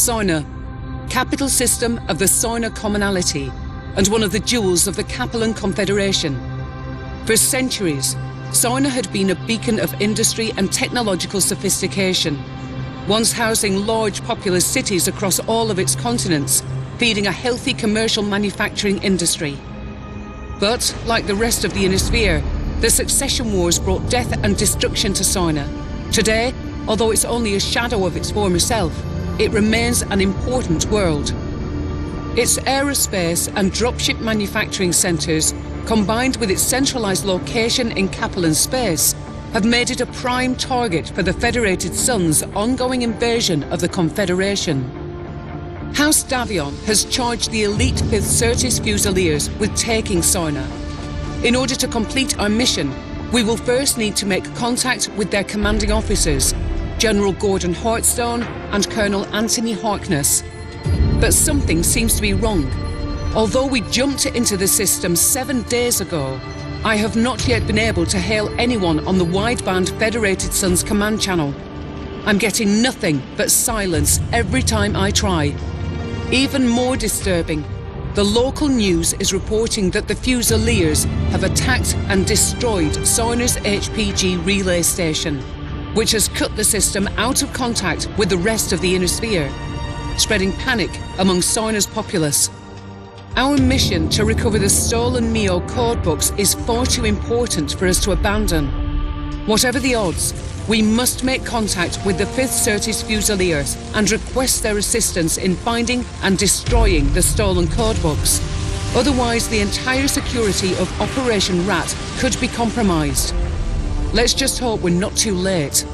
Sarna, capital system of the Sarna Commonalty and one of the jewels of the Capellan Confederation. For centuries, Sarna had been a beacon of industry and technological sophistication, once housing large populous cities across all of its continents, feeding a healthy commercial manufacturing industry. But, like the rest of the Ionosphere, the succession wars brought death and destruction to Sarna. Today, although it's only a shadow of its former self, it remains an important world. Its aerospace and dropship manufacturing centres, combined with its centralised location in Capellan space, have made it a prime target for the Federated Sun's ongoing invasion of the Confederation. House Davion has charged the elite 5th Certis Fusiliers with taking Sarna. In order to complete our mission, we will first need to make contact with their commanding officers, General Gordon Hartstone and Colonel Anthony Harkness. But something seems to be wrong. Although we jumped into the system 7 days ago, I have not yet been able to hail anyone on the wideband Federated Sun's command channel. I'm getting nothing but silence every time I try. Even more disturbing, the local news is reporting that the Fusiliers have attacked and destroyed Sarna's HPG relay station, which has cut the system out of contact with the rest of the Ionosphere, spreading panic among Sarna's populace. Our mission to recover the stolen MEO codebooks is far too important for us to abandon. Whatever the odds, we must make contact with the 5th Certis Fusiliers and request their assistance in finding and destroying the stolen codebooks. Otherwise, the entire security of Operation Rat could be compromised. Let's just hope we're not too late.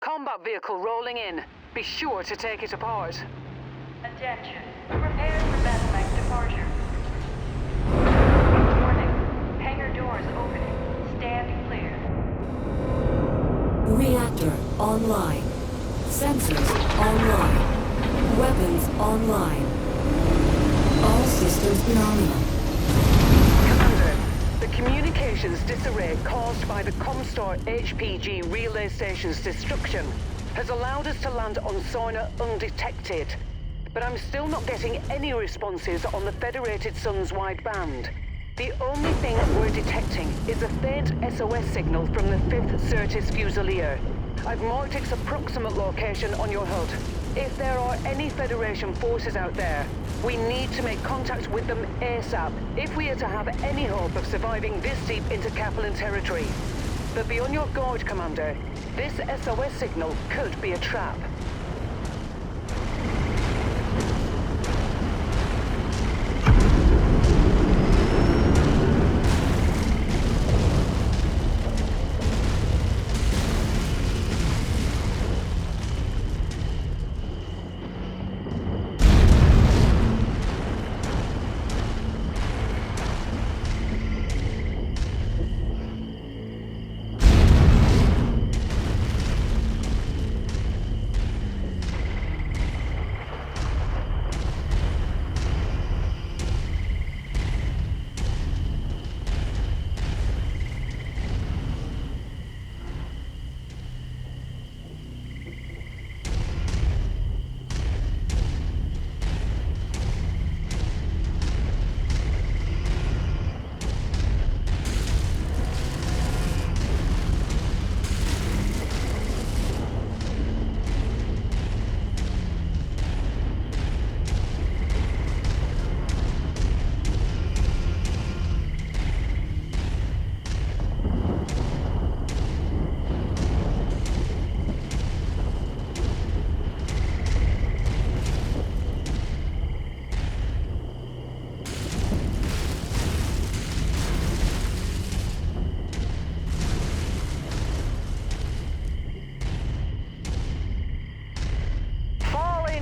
Combat vehicle rolling in. Be sure to take it apart. Attention. Prepare for medevac departure. Warning. Hangar doors opening. Stand clear. Reactor online. Sensors online. Weapons online. All systems nominal. Commander, the communications disarray caused by the Comstar HPG relay station's destruction has allowed us to land on Sarna undetected. But I'm still not getting any responses on the Federated Sun's wideband. The only thing we're detecting is a faint SOS signal from the 5th Certis Fusilier. I've marked its approximate location on your HUD. If there are any Federation forces out there, we need to make contact with them ASAP if we are to have any hope of surviving this deep into Capellan territory. But be on your guard, Commander. This SOS signal could be a trap.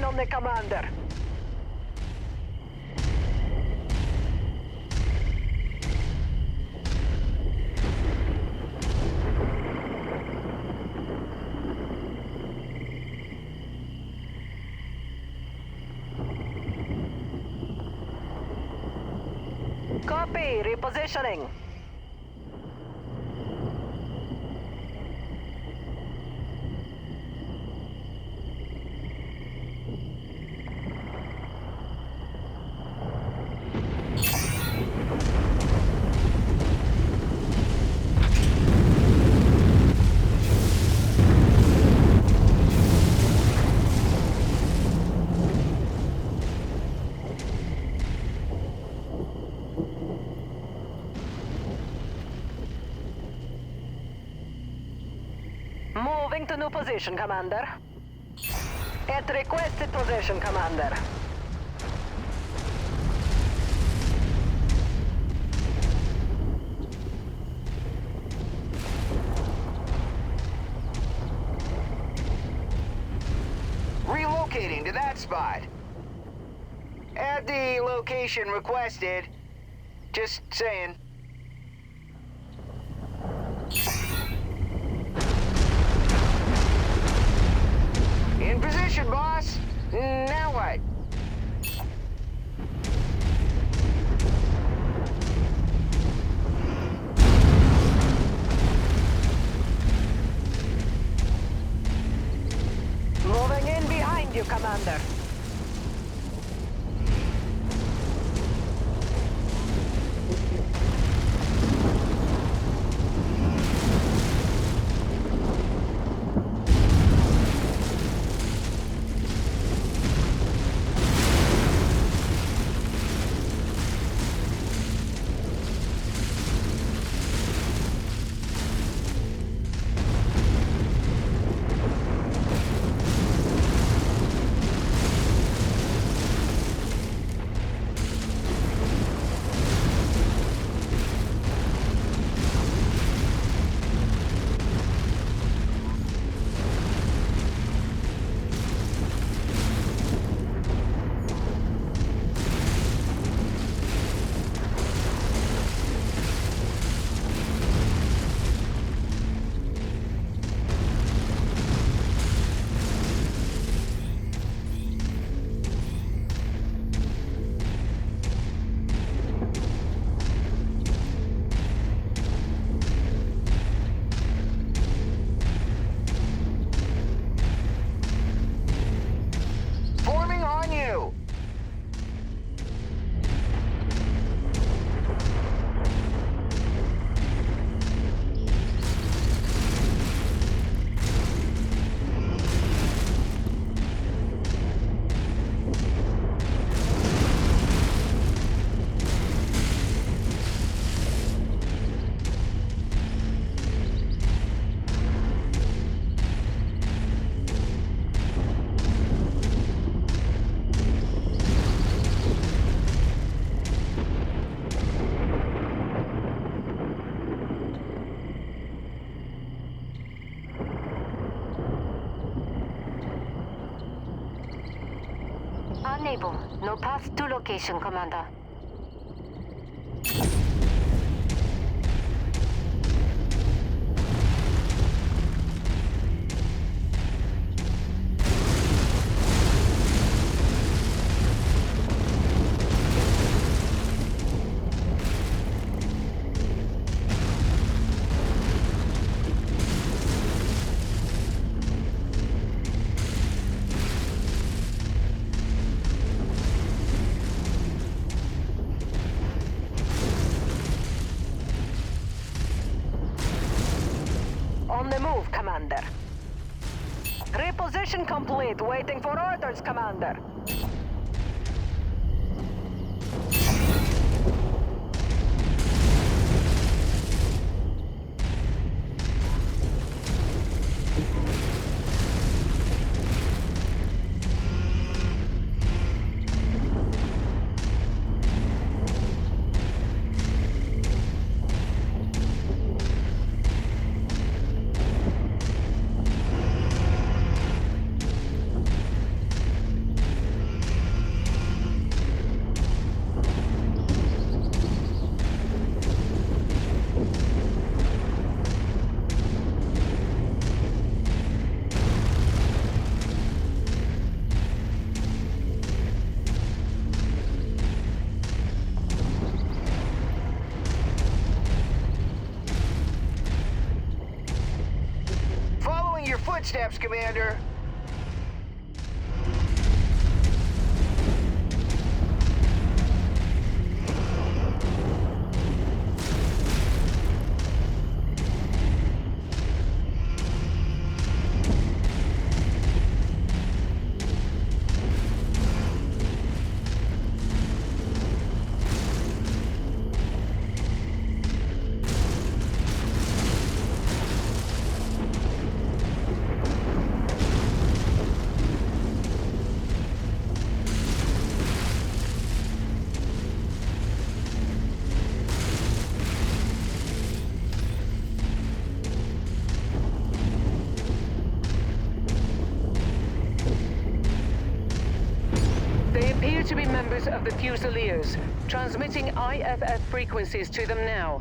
On the commander. Copy, repositioning. Moving to new position, Commander. At requested position, Commander. Relocating to that spot. have the location requested. Just saying. In position, boss. Now what? Moving in behind you, Commander. Forming on you. Unable. No path to location, Commander. On the move, Commander. Reposition complete. Waiting for orders, Commander. Following your footsteps, Commander. the Fusiliers, transmitting IFF frequencies to them now.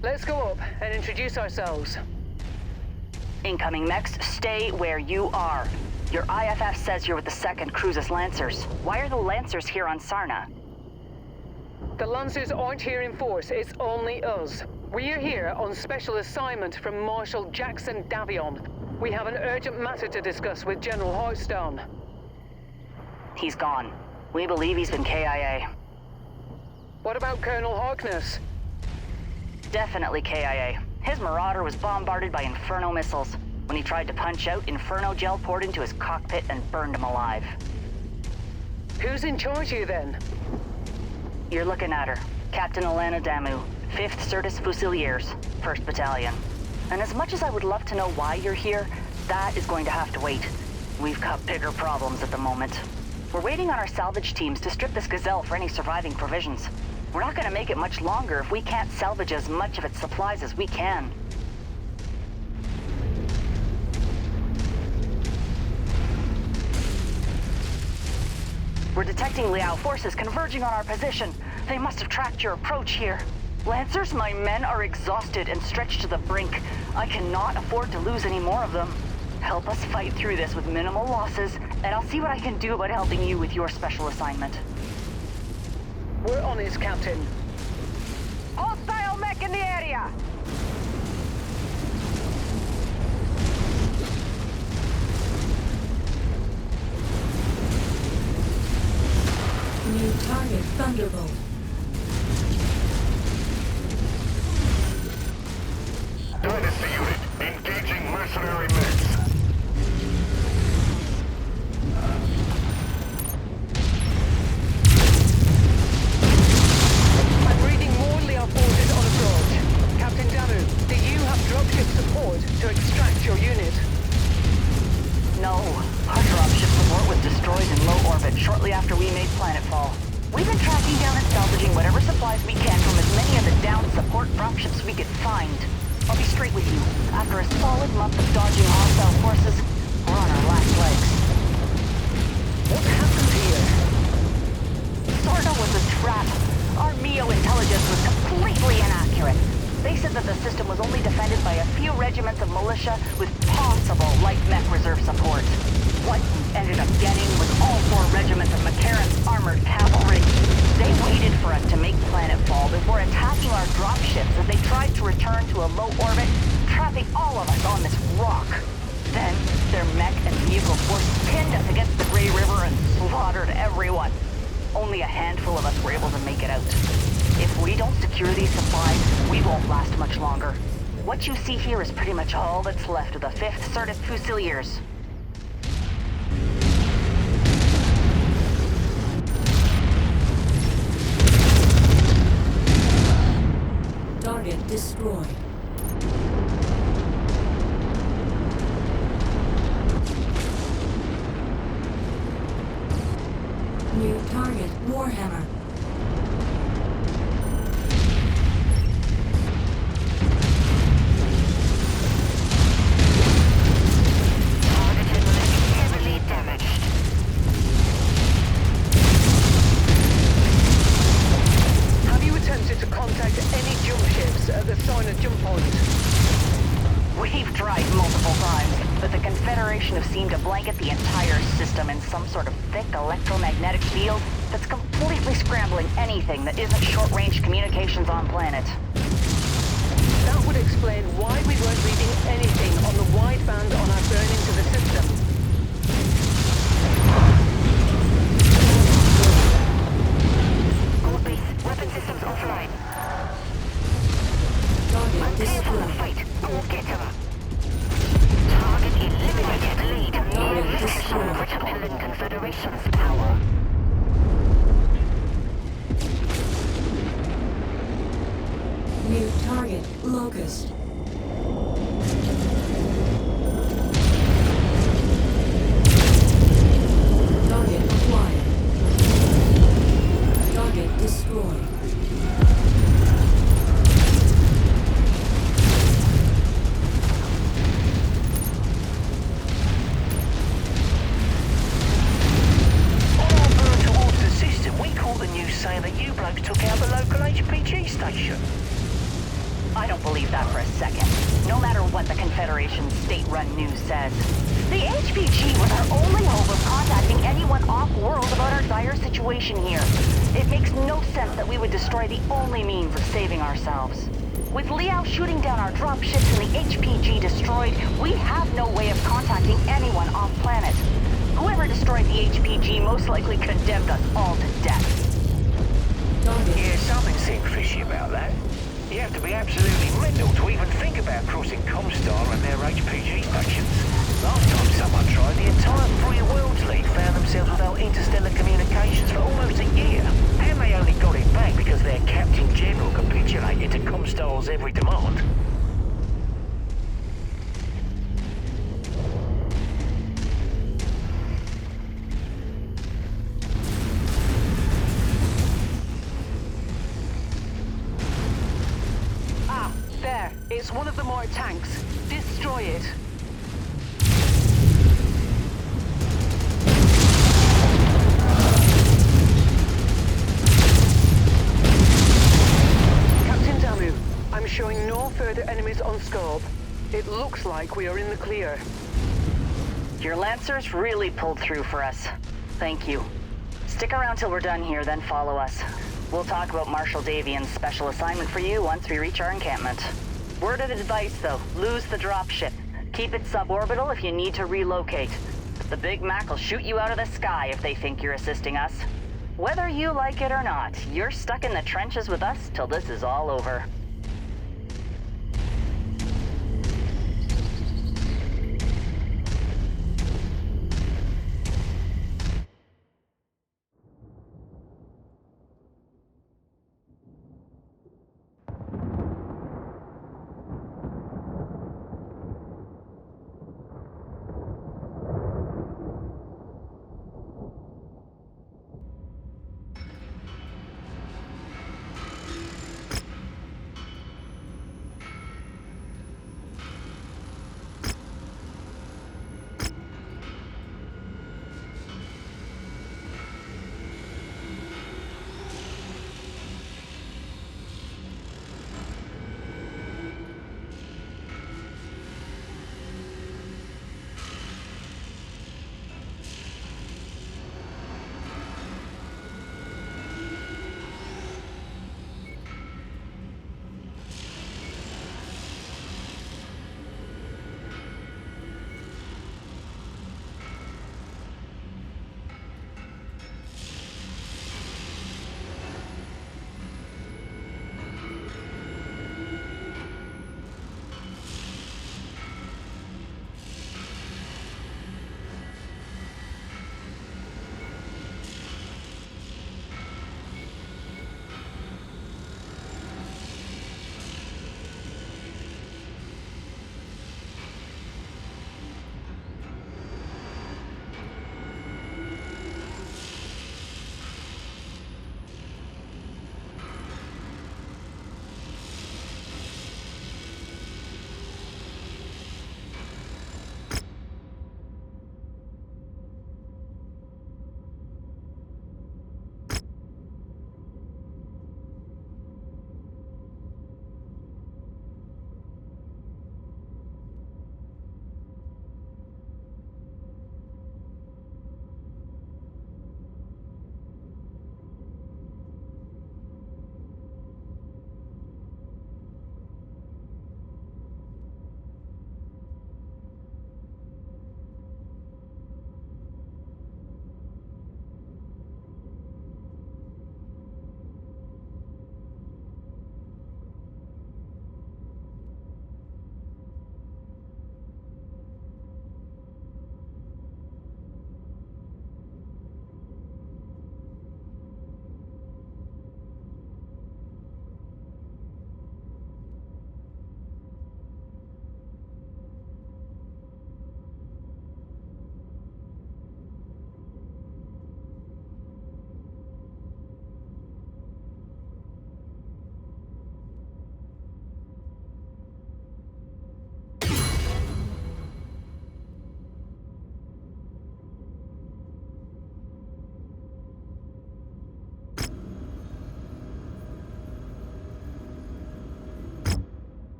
Let's go up and introduce ourselves. Incoming mechs, stay where you are. Your IFF says you're with the 2nd Cruises Lancers. Why are the Lancers here on Sarna? The Lancers aren't here in force, it's only us. We're here on special assignment from Marshal Jackson Davion. We have an urgent matter to discuss with General Heartstone. He's gone. We believe he's been KIA. What about Colonel Harkness? Definitely KIA. His Marauder was bombarded by Inferno missiles. When he tried to punch out, Inferno gel poured into his cockpit and burned him alive. Who's in charge here then? You're looking at her. Captain Alana Damu, 5th Certus Fusiliers, 1st Battalion. And as much as I would love to know why you're here, that is going to have to wait. We've got bigger problems at the moment. We're waiting on our salvage teams to strip this Gazelle for any surviving provisions. We're not gonna make it much longer if we can't salvage as much of its supplies as we can. We're detecting Liao forces converging on our position. They must have tracked your approach here. Lancers, my men are exhausted and stretched to the brink. I cannot afford to lose any more of them. Help us fight through this with minimal losses, and I'll see what I can do about helping you with your special assignment. We're on it, Captain. Hostile mech in the area! New target Thunderbolt. Dynasty unit, engaging mercenary mechs. I'm reading more Liao forces on approach. Captain Damu, do you have dropship support to extract your unit? No. Our dropship support was destroyed in low orbit shortly after we made planetfall. We've been tracking down and salvaging whatever supplies we can from as many of the downed support dropships we could find. I'll be straight with you. After a solid month of dodging hostile forces, we're on our last legs. What happened here? Sarna was a trap. Our MEO intelligence was completely inaccurate. They said that the system was only defended by a few regiments of militia with possible light mech reserve support. What we ended up getting was all 4 regiments of McCarran's armored cavalry. They waited for us to make planetfall before attacking our dropships as they tried to return to a low orbit, trapping all of us on this rock. Then, their mech and vehicle force pinned us against the Grey River and slaughtered everyone. Only a handful of us were able to make it out. If we don't secure these supplies, we won't last much longer. What you see here is pretty much all that's left of the 5th Certus Fusiliers. Target destroyed. New target Warhammer. Targeted mech heavily damaged. Have you attempted to contact any jump ships at the Sarna jump point? We've tried multiple times, but the Confederation have seemed to blanket the entire system in some sort of thick electromagnetic field that's completely scrambling anything that isn't short-range communications on planet. That would explain why we weren't reading anything on the wideband on our burn into the system. All base weapon systems offline. Target Until the destroyed. fight, go get him. Target eliminated. Lead Target near destroyed. critical in Confederation's power. New target Locust. Target acquired. Target destroyed. All burn towards the system. We caught the new I don't believe that for a second. No matter what the Confederation's state-run news says. The HPG was our only hope of contacting anyone off-world about our dire situation here. It makes no sense that we would destroy the only means of saving ourselves. With Liao shooting down our dropships and the HPG destroyed, we have no way of contacting anyone off-planet. Whoever destroyed the HPG most likely condemned us all to death. Yeah, something seemed fishy about that. You have to be absolutely mental to even think about crossing Comstar and their HPG stations. Last time someone tried, the entire Free Worlds League found themselves without interstellar communications for almost a year. And they only got it back because their Captain General capitulated to Comstar's every demand. There, it's one of the more tanks. Destroy it. Captain Damu, I'm showing no further enemies on scope. It looks like we are in the clear. Your Lancers really pulled through for us. Thank you. Stick around till we're done here, then follow us. We'll talk about Marshal Davian's special assignment for you once we reach our encampment. Word of advice, though, lose the dropship. Keep it suborbital if you need to relocate. The Big Mac will shoot you out of the sky if they think you're assisting us. Whether you like it or not, you're stuck in the trenches with us till this is all over.